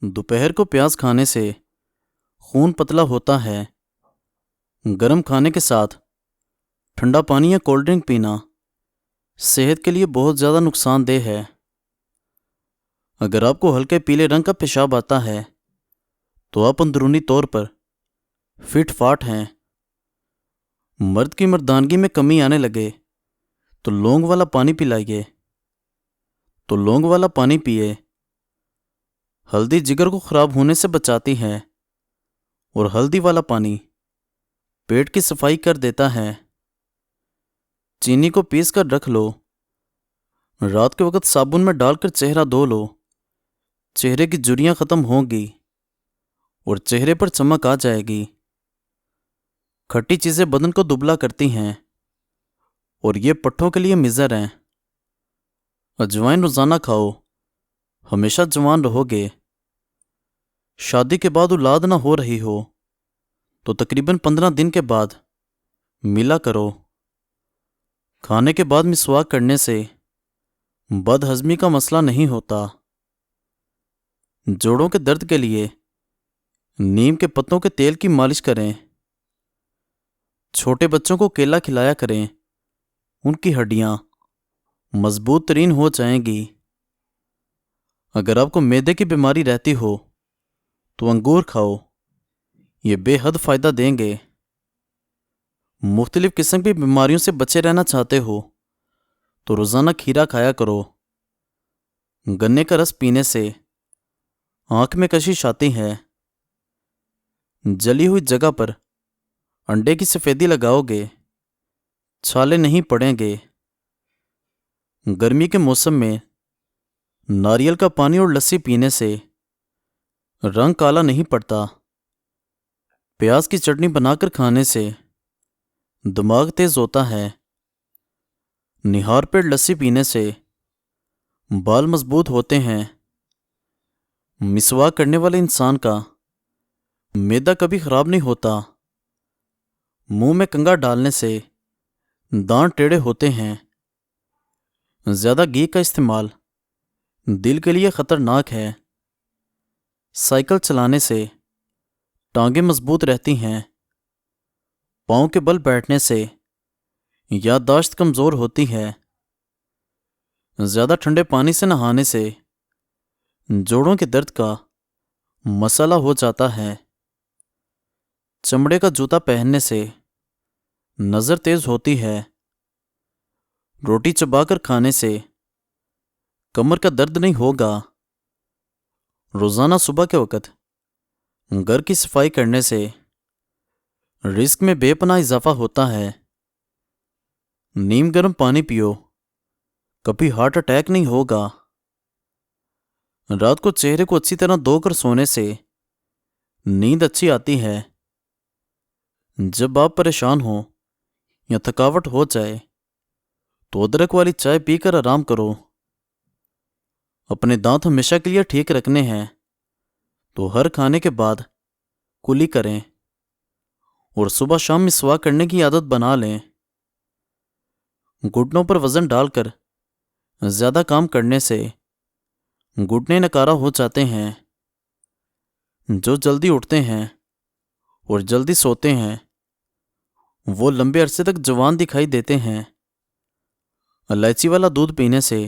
دوپہر کو پیاز کھانے سے خون پتلا ہوتا ہے۔ گرم کھانے کے ساتھ ٹھنڈا پانی یا کولڈ ڈرنک پینا صحت کے لیے بہت زیادہ نقصان دہ ہے۔ اگر آپ کو ہلکے پیلے رنگ کا پیشاب آتا ہے تو آپ اندرونی طور پر فٹ فاٹ ہیں۔ مرد کی مردانگی میں کمی آنے لگے تو لونگ والا پانی پلائیے۔ لونگ والا پانی پیئے۔ ہلدی جگر کو خراب ہونے سے بچاتی ہے اور ہلدی والا پانی پیٹ کی صفائی کر دیتا ہے۔ چینی کو پیس کر رکھ لو۔ رات کے وقت صابن میں ڈال کر چہرہ دھو لو۔ چہرے کی جھریاں ختم ہوں گی اور چہرے پر چمک آ جائے گی۔ کھٹی چیزیں بدن کو دبلا کرتی ہیں اور یہ پٹھوں کے لیے مضر ہیں۔ اجوائن روزانہ کھاؤ، ہمیشہ جوان رہو گے۔ شادی کے بعد اولاد نہ ہو رہی ہو تو تقریباً 15 دن کے بعد ملا کرو۔ کھانے کے بعد مسواک کرنے سے بد ہضمی کا مسئلہ نہیں ہوتا۔ جوڑوں کے درد کے لیے نیم کے پتوں کے تیل کی مالش کریں۔ چھوٹے بچوں کو کیلا کھلایا کریں، ان کی ہڈیاں مضبوط ترین ہو جائیں گی۔ اگر آپ کو معدے کی بیماری رہتی ہو تو انگور کھاؤ، یہ بے حد فائدہ دیں گے۔ مختلف قسم کی بیماریوں سے بچے رہنا چاہتے ہو تو روزانہ کھیرا کھایا کرو۔ گنے کا رس پینے سے آنکھ میں کشش آتی ہے۔ جلی ہوئی جگہ پر انڈے کی سفیدی لگاؤ گے، چھالے نہیں پڑیں گے۔ گرمی کے موسم میں ناریل کا پانی اور لسی پینے سے رنگ کالا نہیں پڑتا۔ پیاز کی چٹنی بنا کر کھانے سے دماغ تیز ہوتا ہے۔ نہار پیڑ لسی پینے سے بال مضبوط ہوتے ہیں۔ مسواک کرنے والے انسان کا معدہ کبھی خراب نہیں ہوتا۔ منہ میں کنگھا ڈالنے سے دانت ٹیڑھے ہوتے ہیں۔ زیادہ گھی کا استعمال دل کے لیے خطرناک ہے۔ سائیکل چلانے سے ٹانگیں مضبوط رہتی ہیں۔ پاؤں کے بل بیٹھنے سے یادداشت کمزور ہوتی ہے۔ زیادہ ٹھنڈے پانی سے نہانے سے جوڑوں کے درد کا مسئلہ ہو جاتا ہے۔ چمڑے کا جوتا پہننے سے نظر تیز ہوتی ہے۔ روٹی چبا کر کھانے سے کمر کا درد نہیں ہوگا۔ روزانہ صبح کے وقت گھر کی صفائی کرنے سے رزق میں بے پناہ اضافہ ہوتا ہے۔ نیم گرم پانی پیو، کبھی ہارٹ اٹیک نہیں ہوگا۔ رات کو چہرے کو اچھی طرح دھو کر سونے سے نیند اچھی آتی ہے۔ جب آپ پریشان ہوں یا تھکاوٹ ہو جائے تو ادرک والی چائے پی کر آرام کرو۔ اپنے دانت ہمیشہ کے لیے ٹھیک رکھنے ہیں تو ہر کھانے کے بعد کلی کریں اور صبح شام مسواک کرنے کی عادت بنا لیں۔ گھٹنوں پر وزن ڈال کر زیادہ کام کرنے سے گھٹنے نکارہ ہو جاتے ہیں۔ جو جلدی اٹھتے ہیں اور جلدی سوتے ہیں وہ لمبے عرصے تک جوان دکھائی دیتے ہیں۔ الائچی والا دودھ پینے سے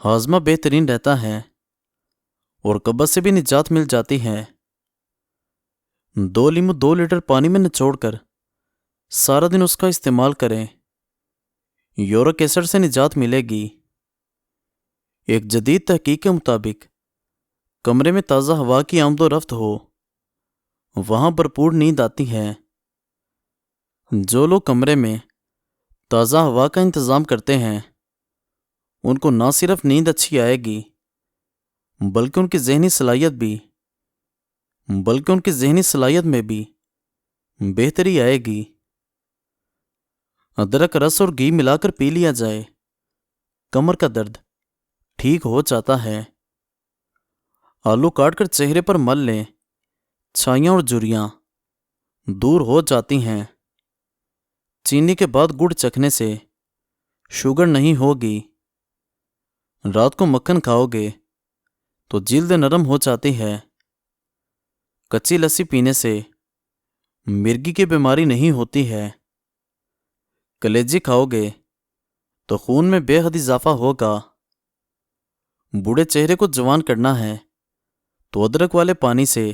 ہاضمہ بہترین رہتا ہے اور قبض سے بھی نجات مل جاتی ہے۔ 2 لیمو 2 لیٹر پانی میں نچوڑ کر سارا دن اس کا استعمال کریں، یورک ایسڈ سے نجات ملے گی۔ ایک جدید تحقیق کے مطابق کمرے میں تازہ ہوا کی آمد و رفت ہو، وہاں بھرپور نیند آتی ہے۔ جو لوگ کمرے میں تازہ ہوا کا انتظام کرتے ہیں ان کو نہ صرف نیند اچھی آئے گی بلکہ ان کی ذہنی صلاحیت میں بھی بہتری آئے گی۔ ادرک رس اور گھی ملا کر پی لیا جائے، کمر کا درد ٹھیک ہو جاتا ہے۔ آلو کاٹ کر چہرے پر مل لیں، چھائیاں اور جھریاں دور ہو جاتی ہیں۔ چینی کے بعد گڑ چکھنے سے شوگر نہیں ہوگی۔ رات کو مکھن کھاؤ گے تو جلد نرم ہو جاتی ہے۔ کچی لسی پینے سے مرگی کی بیماری نہیں ہوتی ہے۔ کلیجی کھاؤ گے تو خون میں بے حد اضافہ ہوگا۔ بوڑھے چہرے کو جوان کرنا ہے تو ادرک والے پانی سے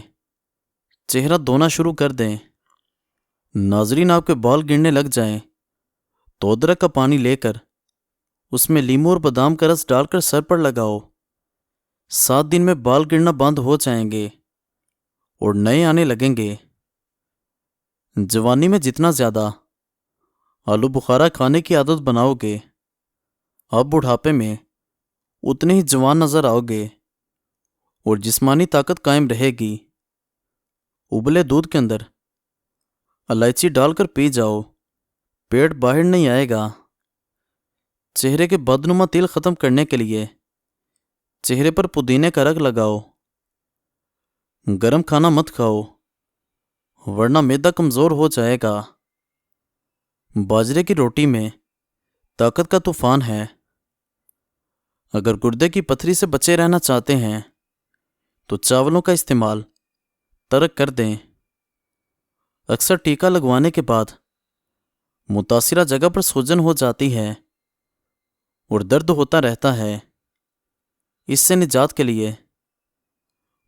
چہرہ دھونا شروع کر دیں۔ ناظرین، آپ کے بال گرنے لگ جائیں تو ادرک کا پانی لے کر اس میں لیمو اور بادام کا رس ڈال کر سر پر لگاؤ۔ 7 دن میں بال گرنا بند ہو جائیں گے اور نئے آنے لگیں گے۔ جوانی میں جتنا زیادہ آلو بخارا کھانے کی عادت بناؤ گے، آپ بڑھاپے میں اتنے ہی جوان نظر آؤ گے اور جسمانی طاقت قائم رہے گی۔ ابلے دودھ کے اندر الائچی ڈال کر پی جاؤ، پیٹ باہر نہیں آئے گا۔ چہرے کے بدنما تیل ختم کرنے کے لیے چہرے پر پودینے کا رگ لگاؤ۔ گرم کھانا مت کھاؤ ورنہ معدہ کمزور ہو جائے گا۔ باجرے کی روٹی میں طاقت کا طوفان ہے۔ اگر گردے کی پتھری سے بچے رہنا چاہتے ہیں تو چاولوں کا استعمال ترک کر دیں۔ اکثر ٹیکا لگوانے کے بعد متاثرہ جگہ پر سوجن ہو جاتی ہے اور درد ہوتا رہتا ہے۔ اس سے نجات کے لیے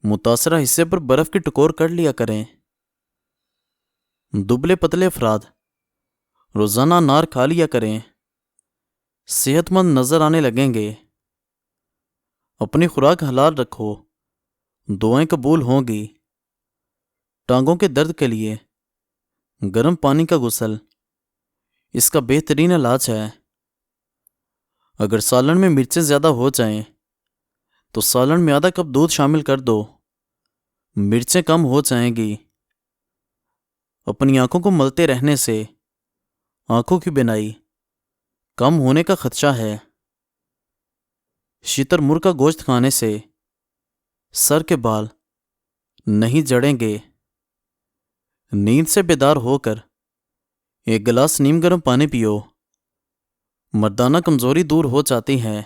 متاثرہ حصے پر برف کی ٹکور کر لیا کریں۔ دبلے پتلے افراد روزانہ انار کھا لیا کریں، صحت مند نظر آنے لگیں گے۔ اپنی خوراک حلال رکھو، دعائیں قبول ہوں گی۔ ٹانگوں کے درد کے لیے گرم پانی کا غسل اس کا بہترین علاج ہے۔ اگر سالن میں مرچیں زیادہ ہو جائیں تو سالن میں آدھا کپ دودھ شامل کر دو، مرچیں کم ہو جائیں گی۔ اپنی آنکھوں کو ملتے رہنے سے آنکھوں کی بینائی کم ہونے کا خدشہ ہے۔ شتر مرغ کا گوشت کھانے سے سر کے بال نہیں جڑیں گے۔ نیند سے بیدار ہو کر 1 گلاس نیم گرم پانی پیو، مردانہ کمزوری دور ہو جاتی ہے۔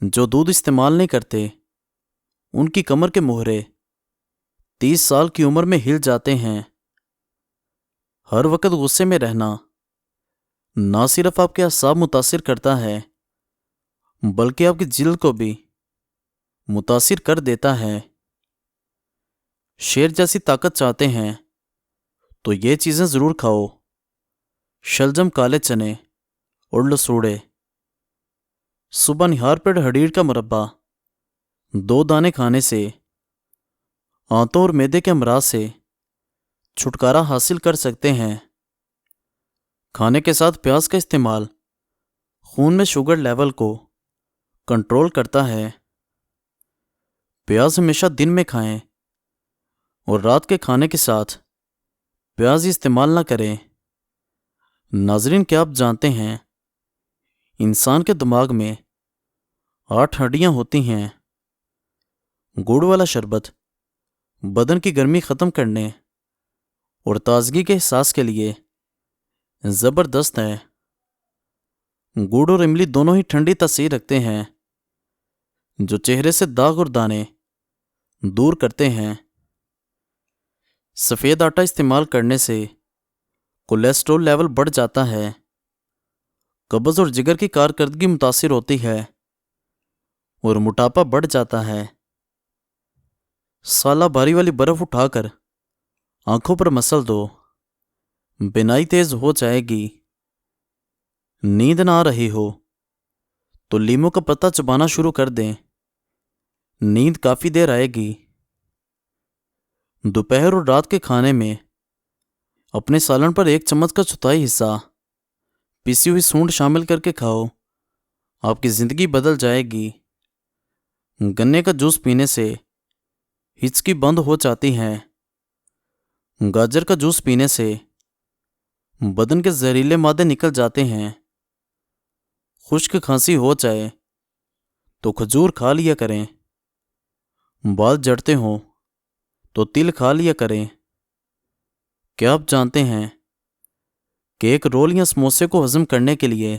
جو دودھ استعمال نہیں کرتے ان کی کمر کے مہرے 30 سال کی عمر میں ہل جاتے ہیں۔ ہر وقت غصے میں رہنا نہ صرف آپ کے اعصاب متاثر کرتا ہے بلکہ آپ کی جلد کو بھی متاثر کر دیتا ہے۔ شیر جیسی طاقت چاہتے ہیں تو یہ چیزیں ضرور کھاؤ: شلجم، کالے چنے اور لسوڑے۔ صبح نہار پر ہڈیڑ کا مربع 2 دانے کھانے سے آنتوں اور معدے کے امراض سے چھٹکارا حاصل کر سکتے ہیں۔ کھانے کے ساتھ پیاز کا استعمال خون میں شوگر لیول کو کنٹرول کرتا ہے۔ پیاز ہمیشہ دن میں کھائیں اور رات کے کھانے کے ساتھ پیاز استعمال نہ کریں۔ ناظرین، کیا آپ جانتے ہیں انسان کے دماغ میں 8 ہڈیاں ہوتی ہیں؟ گڑ والا شربت بدن کی گرمی ختم کرنے اور تازگی کے احساس کے لیے زبردست ہے۔ گڑ اور املی دونوں ہی ٹھنڈی تاثیر رکھتے ہیں جو چہرے سے داغ اور دانے دور کرتے ہیں۔ سفید آٹا استعمال کرنے سے کولیسٹرول لیول بڑھ جاتا ہے، قبض اور جگر کی کارکردگی متاثر ہوتی ہے اور موٹاپا بڑھ جاتا ہے۔ سالہ باری والی برف اٹھا کر آنکھوں پر مسل دو، بینائی تیز ہو جائے گی۔ نیند نہ آ رہی ہو تو لیموں کا پتا چبانا شروع کر دیں، نیند کافی دیر آئے گی۔ دوپہر اور رات کے کھانے میں اپنے سالن پر 1 چمچ کا 1/4 حصہ پیسی ہوئی سونڈ شامل کر کے کھاؤ، آپ کی زندگی بدل جائے گی۔ گنے کا جوس پینے سے ہچکی بند ہو جاتی ہے۔ گاجر کا جوس پینے سے بدن کے زہریلے مادے نکل جاتے ہیں۔ خشک کھانسی ہو جائے تو کھجور کھا لیا کریں۔ بال جھڑتے ہوں تو تل کھا لیا کریں۔ کیا آپ جانتے ہیں کہ ایک رول یا سموسے کو ہضم کرنے کے لیے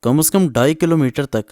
کم از کم 2.5 کلومیٹر تک